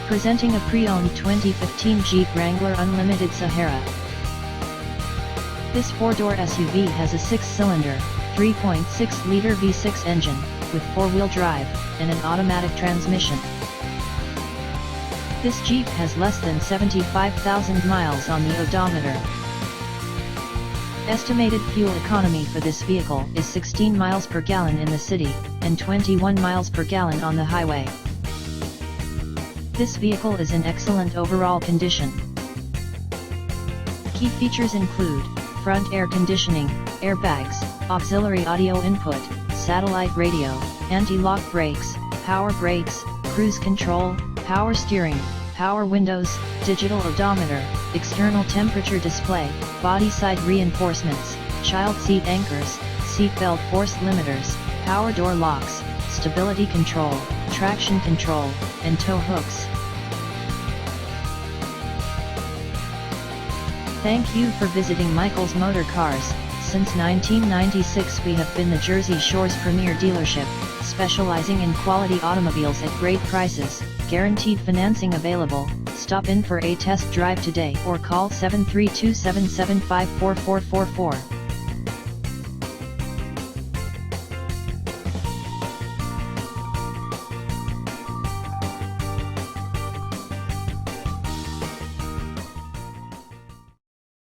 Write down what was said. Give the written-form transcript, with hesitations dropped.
Presenting a pre-owned 2015 Jeep Wrangler Unlimited Sahara. This 4-door SUV has a 6-cylinder, 3.6-liter V6 engine, with 4-wheel drive, and an automatic transmission. This Jeep has less than 75,000 miles on the odometer. Estimated fuel economy for this vehicle is 16 miles per gallon in the city, and 21 miles per gallon on the highway. This vehicle is in excellent overall condition. Key features include front air conditioning, airbags, auxiliary audio input, satellite radio, anti-lock brakes, power brakes, cruise control, power steering, power windows, digital odometer, external temperature display, body side reinforcements, child seat anchors, seat belt force limiters, power door locks, stability control, traction control, and tow hooks. Thank you for visiting Michael's Motorcars. Since 1996 we have been the Jersey Shore's premier dealership, specializing in quality automobiles at great prices, guaranteed financing available. Stop in for a test drive today or call 732-775-4444.